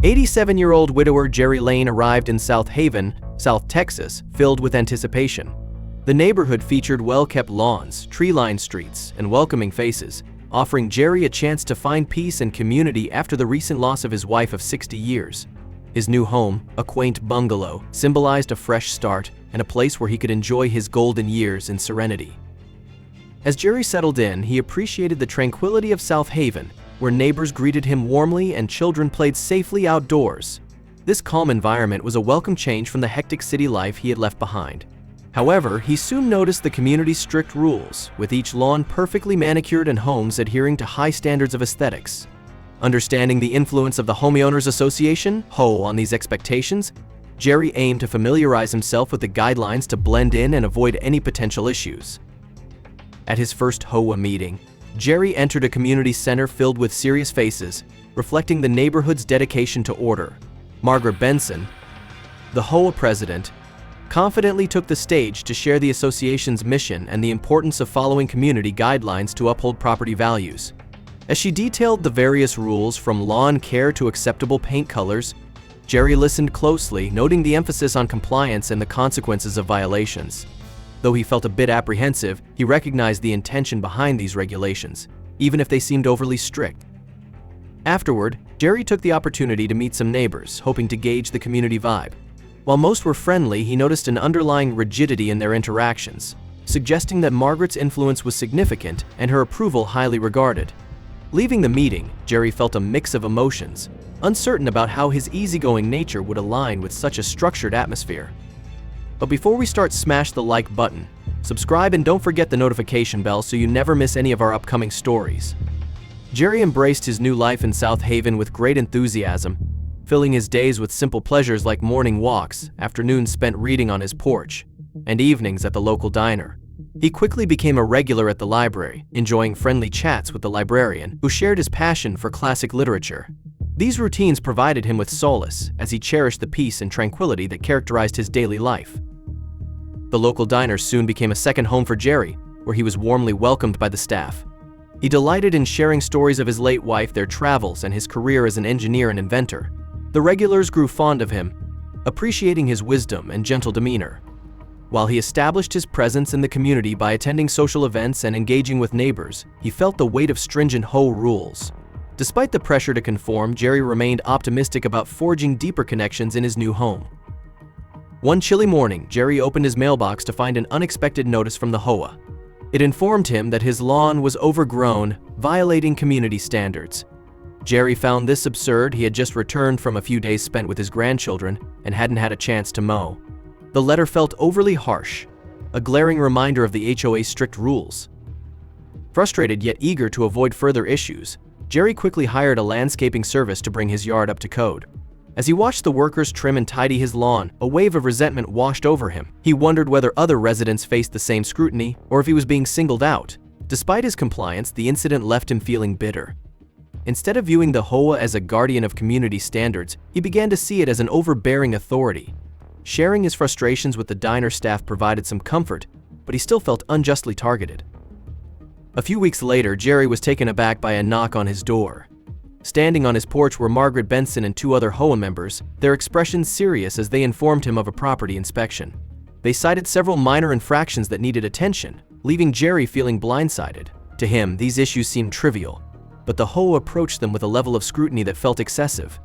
87-year-old widower Jerry Lain arrived in South Haven, South Texas, filled with anticipation. The neighborhood featured well-kept lawns, tree-lined streets, and welcoming faces, offering Jerry a chance to find peace and community after the recent loss of his wife of 60 years. His new home, a quaint bungalow, symbolized a fresh start and a place where he could enjoy his golden years in serenity. As Jerry settled in, he appreciated the tranquility of South Haven, where neighbors greeted him warmly and children played safely outdoors. This calm environment was a welcome change from the hectic city life he had left behind. However, he soon noticed the community's strict rules, with each lawn perfectly manicured and homes adhering to high standards of aesthetics. Understanding the influence of the Homeowners Association, HOA, on these expectations, Jerry aimed to familiarize himself with the guidelines to blend in and avoid any potential issues. At his first HOA meeting, Jerry entered a community center filled with serious faces, reflecting the neighborhood's dedication to order. Margaret Benson, the HOA president, confidently took the stage to share the association's mission and the importance of following community guidelines to uphold property values. As she detailed the various rules from lawn care to acceptable paint colors, Jerry listened closely, noting the emphasis on compliance and the consequences of violations. Though he felt a bit apprehensive, he recognized the intention behind these regulations, even if they seemed overly strict. Afterward, Jerry took the opportunity to meet some neighbors, hoping to gauge the community vibe. While most were friendly, he noticed an underlying rigidity in their interactions, suggesting that Margaret's influence was significant and her approval highly regarded. Leaving the meeting, Jerry felt a mix of emotions, uncertain about how his easygoing nature would align with such a structured atmosphere. But before we start, smash the like button, subscribe, and don't forget the notification bell so you never miss any of our upcoming stories. Jerry embraced his new life in South Haven with great enthusiasm, filling his days with simple pleasures like morning walks, afternoons spent reading on his porch, and evenings at the local diner. He quickly became a regular at the library, enjoying friendly chats with the librarian, who shared his passion for classic literature. These routines provided him with solace, as he cherished the peace and tranquility that characterized his daily life. The local diner soon became a second home for Jerry, where he was warmly welcomed by the staff. He delighted in sharing stories of his late wife, their travels, and his career as an engineer and inventor. The regulars grew fond of him, appreciating his wisdom and gentle demeanor. While he established his presence in the community by attending social events and engaging with neighbors, he felt the weight of stringent HOA rules. Despite the pressure to conform, Jerry remained optimistic about forging deeper connections in his new home. One chilly morning, Jerry opened his mailbox to find an unexpected notice from the HOA. It informed him that his lawn was overgrown, violating community standards. Jerry found this absurd. He had just returned from a few days spent with his grandchildren and hadn't had a chance to mow. The letter felt overly harsh, a glaring reminder of the HOA's strict rules. Frustrated yet eager to avoid further issues, Jerry quickly hired a landscaping service to bring his yard up to code. As he watched the workers trim and tidy his lawn, a wave of resentment washed over him. He wondered whether other residents faced the same scrutiny or if he was being singled out. Despite his compliance, the incident left him feeling bitter. Instead of viewing the HOA as a guardian of community standards, he began to see it as an overbearing authority. Sharing his frustrations with the diner staff provided some comfort, but he still felt unjustly targeted. A few weeks later, Jerry was taken aback by a knock on his door. Standing on his porch were Margaret Benson and two other HOA members, their expressions serious as they informed him of a property inspection. They cited several minor infractions that needed attention, leaving Jerry feeling blindsided. To him, these issues seemed trivial, but the HOA approached them with a level of scrutiny that felt excessive.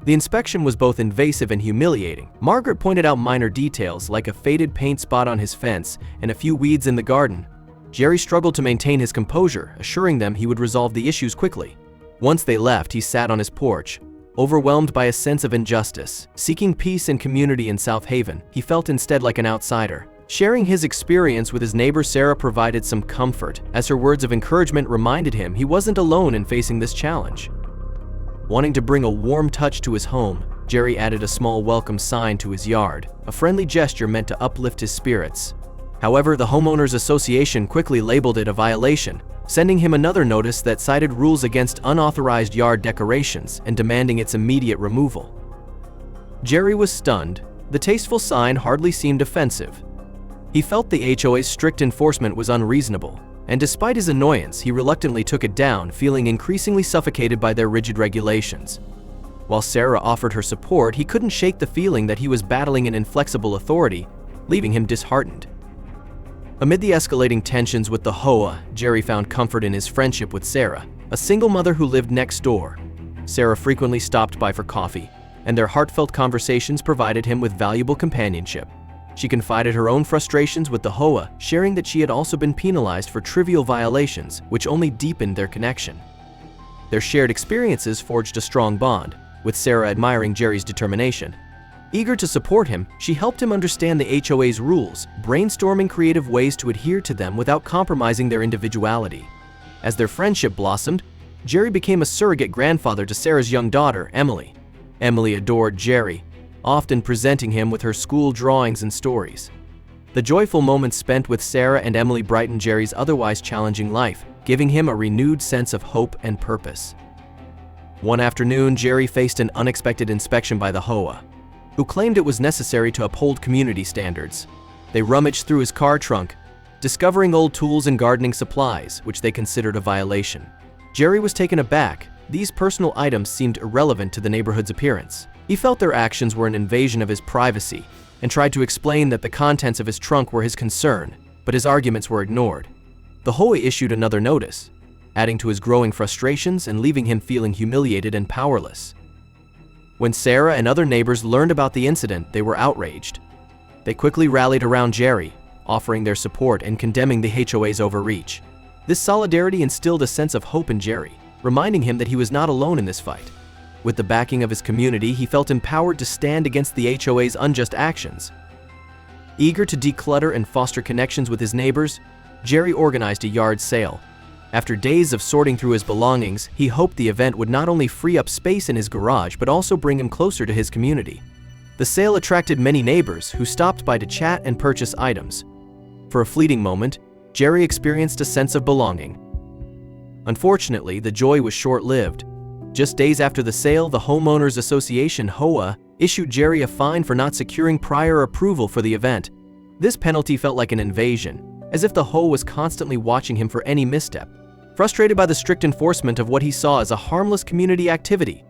The inspection was both invasive and humiliating. Margaret pointed out minor details like a faded paint spot on his fence and a few weeds in the garden. Jerry struggled to maintain his composure, assuring them he would resolve the issues quickly. Once they left, he sat on his porch, overwhelmed by a sense of injustice. Seeking peace and community in South Haven, he felt instead like an outsider. Sharing his experience with his neighbor Sarah provided some comfort, as her words of encouragement reminded him he wasn't alone in facing this challenge. Wanting to bring a warm touch to his home, Jerry added a small welcome sign to his yard, a friendly gesture meant to uplift his spirits. However, the Homeowners Association quickly labeled it a violation, sending him another notice that cited rules against unauthorized yard decorations and demanding its immediate removal. Jerry was stunned. The tasteful sign hardly seemed offensive. He felt the HOA's strict enforcement was unreasonable, and despite his annoyance, he reluctantly took it down, feeling increasingly suffocated by their rigid regulations. While Sarah offered her support, he couldn't shake the feeling that he was battling an inflexible authority, leaving him disheartened. Amid the escalating tensions with the HOA, Jerry found comfort in his friendship with Sarah, a single mother who lived next door. Sarah frequently stopped by for coffee, and their heartfelt conversations provided him with valuable companionship. She confided her own frustrations with the HOA, sharing that she had also been penalized for trivial violations, which only deepened their connection. Their shared experiences forged a strong bond, with Sarah admiring Jerry's determination. Eager to support him, she helped him understand the HOA's rules, brainstorming creative ways to adhere to them without compromising their individuality. As their friendship blossomed, Jerry became a surrogate grandfather to Sarah's young daughter, Emily. Emily adored Jerry, often presenting him with her school drawings and stories. The joyful moments spent with Sarah and Emily brightened Jerry's otherwise challenging life, giving him a renewed sense of hope and purpose. One afternoon, Jerry faced an unexpected inspection by the HOA, who claimed it was necessary to uphold community standards. They rummaged through his car trunk, discovering old tools and gardening supplies, which they considered a violation. Jerry was taken aback. These personal items seemed irrelevant to the neighborhood's appearance. He felt their actions were an invasion of his privacy and tried to explain that the contents of his trunk were his concern, but his arguments were ignored. The HOA issued another notice, adding to his growing frustrations and leaving him feeling humiliated and powerless. When Sarah and other neighbors learned about the incident, they were outraged. They quickly rallied around Jerry, offering their support and condemning the HOA's overreach. This solidarity instilled a sense of hope in Jerry, reminding him that he was not alone in this fight. With the backing of his community, he felt empowered to stand against the HOA's unjust actions. Eager to declutter and foster connections with his neighbors, Jerry organized a yard sale. After days of sorting through his belongings, he hoped the event would not only free up space in his garage but also bring him closer to his community. The sale attracted many neighbors who stopped by to chat and purchase items. For a fleeting moment, Jerry experienced a sense of belonging. Unfortunately, the joy was short-lived. Just days after the sale, the Homeowners Association HOA issued Jerry a fine for not securing prior approval for the event. This penalty felt like an invasion, as if the HOA was constantly watching him for any misstep. Frustrated by the strict enforcement of what he saw as a harmless community activity,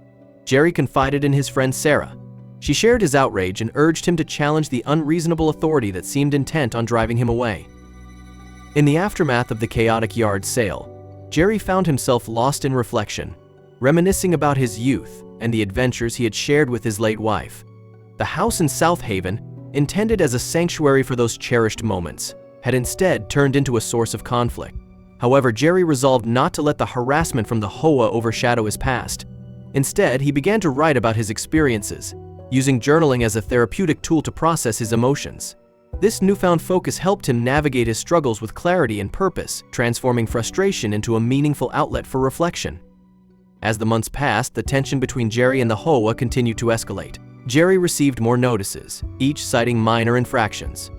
Jerry confided in his friend Sarah. She shared his outrage and urged him to challenge the unreasonable authority that seemed intent on driving him away. In the aftermath of the chaotic yard sale, Jerry found himself lost in reflection, reminiscing about his youth and the adventures he had shared with his late wife. The house in South Haven, intended as a sanctuary for those cherished moments, had instead turned into a source of conflict. However, Jerry resolved not to let the harassment from the HOA overshadow his past. Instead, he began to write about his experiences, using journaling as a therapeutic tool to process his emotions. This newfound focus helped him navigate his struggles with clarity and purpose, transforming frustration into a meaningful outlet for reflection. As the months passed, the tension between Jerry and the HOA continued to escalate. Jerry received more notices, each citing minor infractions.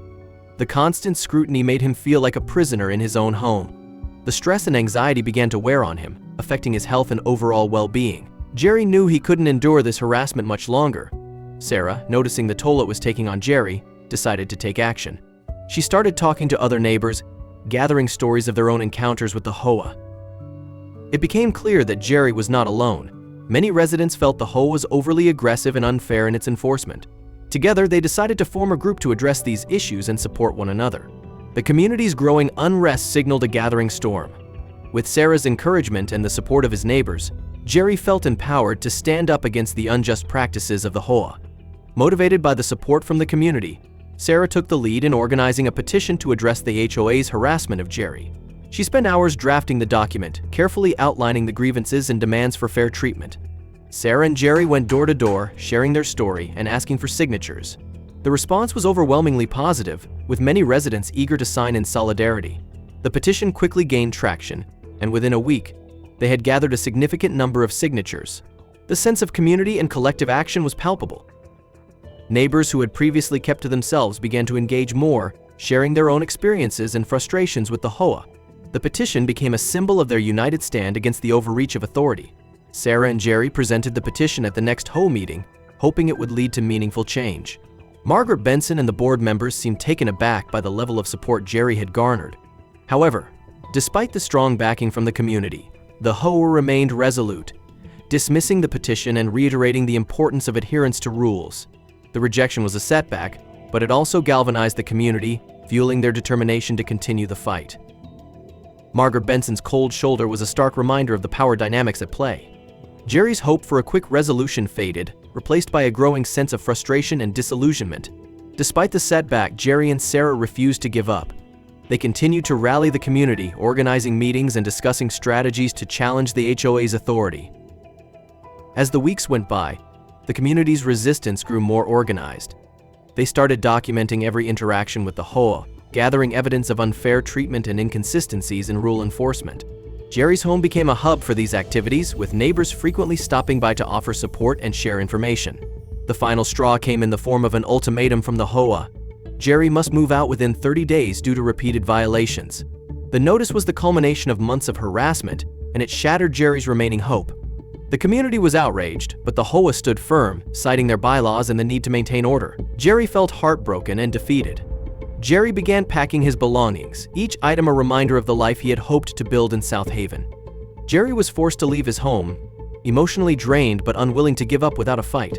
The constant scrutiny made him feel like a prisoner in his own home. The stress and anxiety began to wear on him, affecting his health and overall well-being. Jerry knew he couldn't endure this harassment much longer. Sarah, noticing the toll it was taking on Jerry, decided to take action. She started talking to other neighbors, gathering stories of their own encounters with the HOA. It became clear that Jerry was not alone. Many residents felt the HOA was overly aggressive and unfair in its enforcement. Together, they decided to form a group to address these issues and support one another. The community's growing unrest signaled a gathering storm. With Sarah's encouragement and the support of his neighbors, Jerry felt empowered to stand up against the unjust practices of the HOA. Motivated by the support from the community, Sarah took the lead in organizing a petition to address the HOA's harassment of Jerry. She spent hours drafting the document, carefully outlining the grievances and demands for fair treatment. Sarah and Jerry went door to door, sharing their story and asking for signatures. The response was overwhelmingly positive, with many residents eager to sign in solidarity. The petition quickly gained traction, and within a week, they had gathered a significant number of signatures. The sense of community and collective action was palpable. Neighbors who had previously kept to themselves began to engage more, sharing their own experiences and frustrations with the HOA. The petition became a symbol of their united stand against the overreach of authority. Sarah and Jerry presented the petition at the next HOA meeting, hoping it would lead to meaningful change. Margaret Benson and the board members seemed taken aback by the level of support Jerry had garnered. However, despite the strong backing from the community, the HOA remained resolute. dismissing the petition and reiterating the importance of adherence to rules. The rejection was a setback, but it also galvanized the community, fueling their determination to continue the fight. Margaret Benson's cold shoulder was a stark reminder of the power dynamics at play. Jerry's hope for a quick resolution faded, replaced by a growing sense of frustration and disillusionment. Despite the setback, Jerry and Sarah refused to give up. They continued to rally the community, organizing meetings and discussing strategies to challenge the HOA's authority. As the weeks went by, the community's resistance grew more organized. They started documenting every interaction with the HOA, gathering evidence of unfair treatment and inconsistencies in rule enforcement. Jerry's home became a hub for these activities, with neighbors frequently stopping by to offer support and share information. The final straw came in the form of an ultimatum from the HOA. Jerry must move out within 30 days due to repeated violations. The notice was the culmination of months of harassment, and it shattered Jerry's remaining hope. The community was outraged, but the HOA stood firm, citing their bylaws and the need to maintain order. Jerry felt heartbroken and defeated. Jerry began packing his belongings, each item a reminder of the life he had hoped to build in South Haven. Jerry was forced to leave his home, emotionally drained but unwilling to give up without a fight.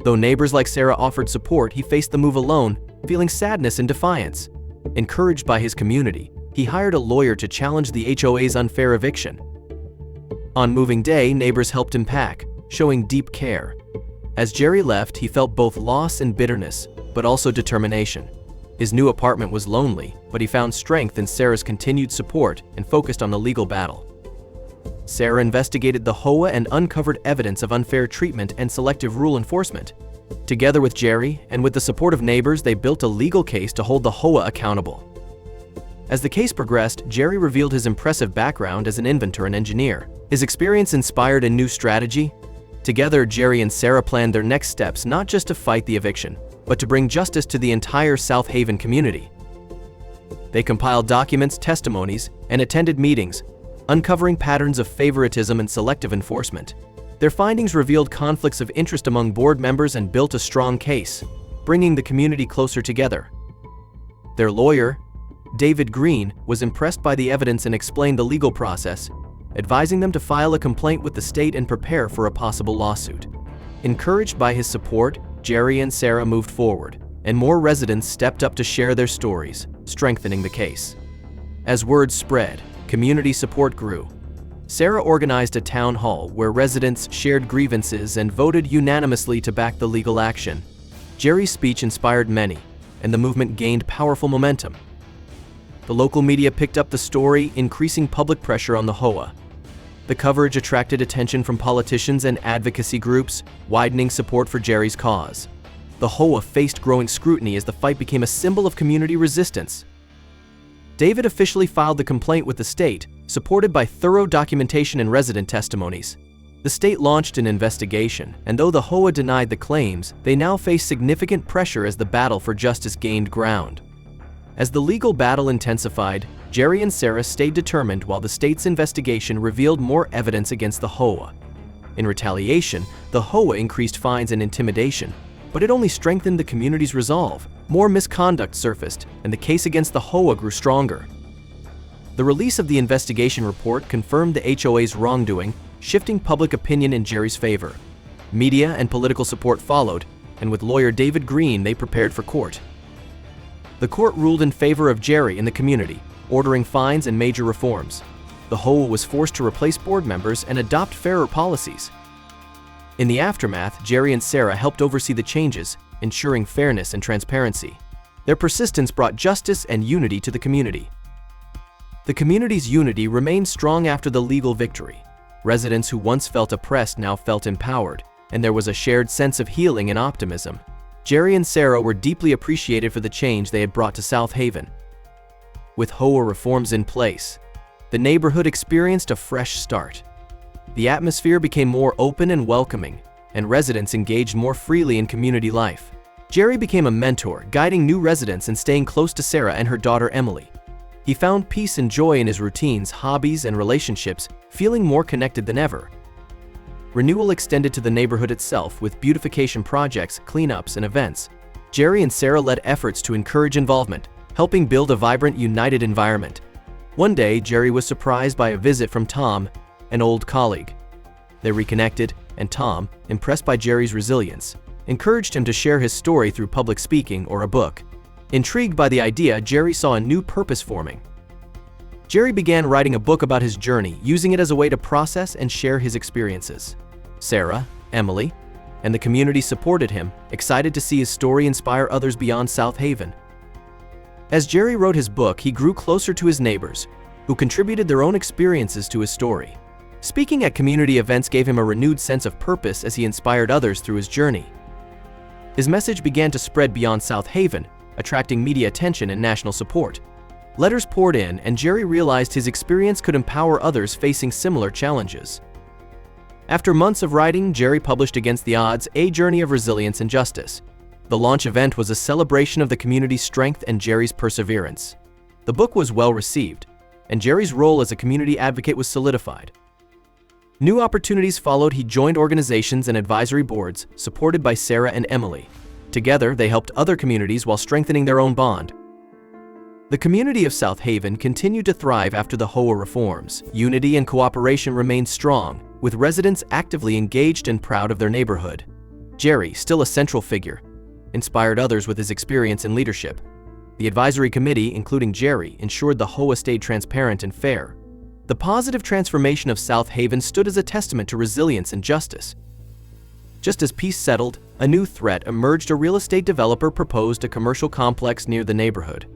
Though neighbors like Sarah offered support, he faced the move alone, feeling sadness and defiance. Encouraged by his community, he hired a lawyer to challenge the HOA's unfair eviction. On moving day, neighbors helped him pack, showing deep care. As Jerry left, he felt both loss and bitterness, but also determination. His new apartment was lonely, but he found strength in Sarah's continued support and focused on the legal battle. Sarah investigated the HOA and uncovered evidence of unfair treatment and selective rule enforcement. Together with Jerry, and with the support of neighbors, they built a legal case to hold the HOA accountable. As the case progressed, Jerry revealed his impressive background as an inventor and engineer. His experience inspired a new strategy. Together, Jerry and Sarah planned their next steps, not just to fight the eviction, but to bring justice to the entire South Haven community. They compiled documents, testimonies, and attended meetings, uncovering patterns of favoritism and selective enforcement. Their findings revealed conflicts of interest among board members and built a strong case, bringing the community closer together. Their lawyer, David Green, was impressed by the evidence and explained the legal process, advising them to file a complaint with the state and prepare for a possible lawsuit. Encouraged by his support, Jerry and Sarah moved forward, and more residents stepped up to share their stories, strengthening the case. As word spread, community support grew. Sarah organized a town hall where residents shared grievances and voted unanimously to back the legal action. Jerry's speech inspired many, and the movement gained powerful momentum. The local media picked up the story, increasing public pressure on the HOA. The coverage attracted attention from politicians and advocacy groups, widening support for Jerry's cause. The HOA faced growing scrutiny as the fight became a symbol of community resistance. David officially filed the complaint with the state, supported by thorough documentation and resident testimonies. The state launched an investigation, and though the HOA denied the claims, they now face significant pressure as the battle for justice gained ground. As the legal battle intensified, Jerry and Sarah stayed determined while the state's investigation revealed more evidence against the HOA. In retaliation, the HOA increased fines and intimidation, but it only strengthened the community's resolve. More misconduct surfaced, and the case against the HOA grew stronger. The release of the investigation report confirmed the HOA's wrongdoing, shifting public opinion in Jerry's favor. Media and political support followed, and with lawyer David Green, they prepared for court. The court ruled in favor of Jerry and the community, ordering fines and major reforms. The HOA was forced to replace board members and adopt fairer policies. In the aftermath, Jerry and Sarah helped oversee the changes, ensuring fairness and transparency. Their persistence brought justice and unity to the community. The community's unity remained strong after the legal victory. Residents who once felt oppressed now felt empowered, and there was a shared sense of healing and optimism. Jerry and Sarah were deeply appreciated for the change they had brought to South Haven. With HOA reforms in place, the neighborhood experienced a fresh start. The atmosphere became more open and welcoming, and residents engaged more freely in community life. Jerry became a mentor, guiding new residents and staying close to Sarah and her daughter Emily. He found peace and joy in his routines, hobbies, and relationships, feeling more connected than ever. Renewal extended to the neighborhood itself with beautification projects, cleanups, and events. Jerry and Sarah led efforts to encourage involvement, helping build a vibrant, united environment. One day, Jerry was surprised by a visit from Tom, an old colleague. They reconnected, and Tom, impressed by Jerry's resilience, encouraged him to share his story through public speaking or a book. Intrigued by the idea, Jerry saw a new purpose forming. Jerry began writing a book about his journey, using it as a way to process and share his experiences. Sarah, Emily, and the community supported him, excited to see his story inspire others beyond South Haven. As Jerry wrote his book, he grew closer to his neighbors, who contributed their own experiences to his story. Speaking at community events gave him a renewed sense of purpose as he inspired others through his journey. His message began to spread beyond South Haven, attracting media attention and national support. Letters poured in, and Jerry realized his experience could empower others facing similar challenges. After months of writing, Jerry published Against the Odds: A Journey of Resilience and Justice. The launch event was a celebration of the community's strength and Jerry's perseverance. The book was well received, and Jerry's role as a community advocate was solidified. New opportunities followed. He joined organizations and advisory boards, supported by Sarah and Emily. Together, they helped other communities while strengthening their own bond. The community of South Haven continued to thrive after the HOA reforms. Unity and cooperation remained strong, with residents actively engaged and proud of their neighborhood. Jerry, still a central figure, inspired others with his experience and leadership. The advisory committee, including Jerry, ensured the HOA stayed transparent and fair. The positive transformation of South Haven stood as a testament to resilience and justice. Just as peace settled, a new threat emerged. A real estate developer proposed a commercial complex near the neighborhood.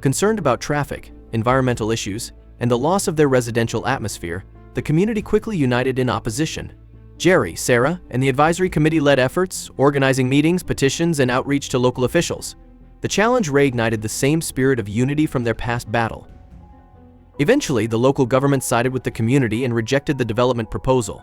Concerned about traffic, environmental issues, and the loss of their residential atmosphere, the community quickly united in opposition. Jerry, Sarah, and the advisory committee led efforts, organizing meetings, petitions, and outreach to local officials. The challenge reignited the same spirit of unity from their past battle. Eventually, the local government sided with the community and rejected the development proposal.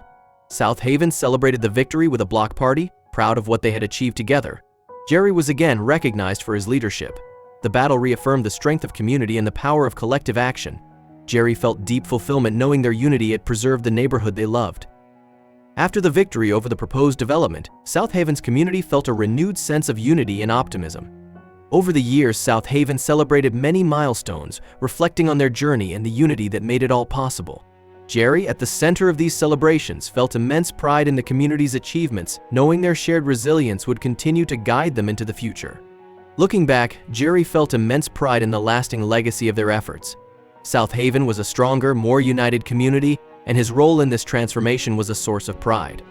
South Haven celebrated the victory with a block party, proud of what they had achieved together. Jerry was again recognized for his leadership. The battle reaffirmed the strength of community and the power of collective action. Jerry felt deep fulfillment knowing their unity had preserved the neighborhood they loved. After the victory over the proposed development, South Haven's community felt a renewed sense of unity and optimism. Over the years, South Haven celebrated many milestones, reflecting on their journey and the unity that made it all possible. Jerry, at the center of these celebrations, felt immense pride in the community's achievements, knowing their shared resilience would continue to guide them into the future. Looking back, Jerry felt immense pride in the lasting legacy of their efforts. South Haven was a stronger, more united community, and his role in this transformation was a source of pride.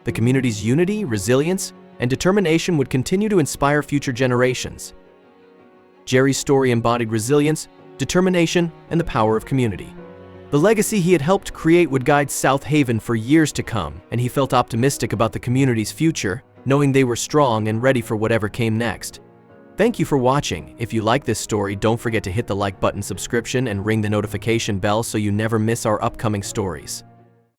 The community's unity, resilience, and determination would continue to inspire future generations. Jerry's story embodied resilience, determination, and the power of community. The legacy he had helped create would guide South Haven for years to come, and he felt optimistic about the community's future, knowing they were strong and ready for whatever came next. Thank you for watching. If you like this story, don't forget to hit the like button, subscription, and ring the notification bell so you never miss our upcoming stories.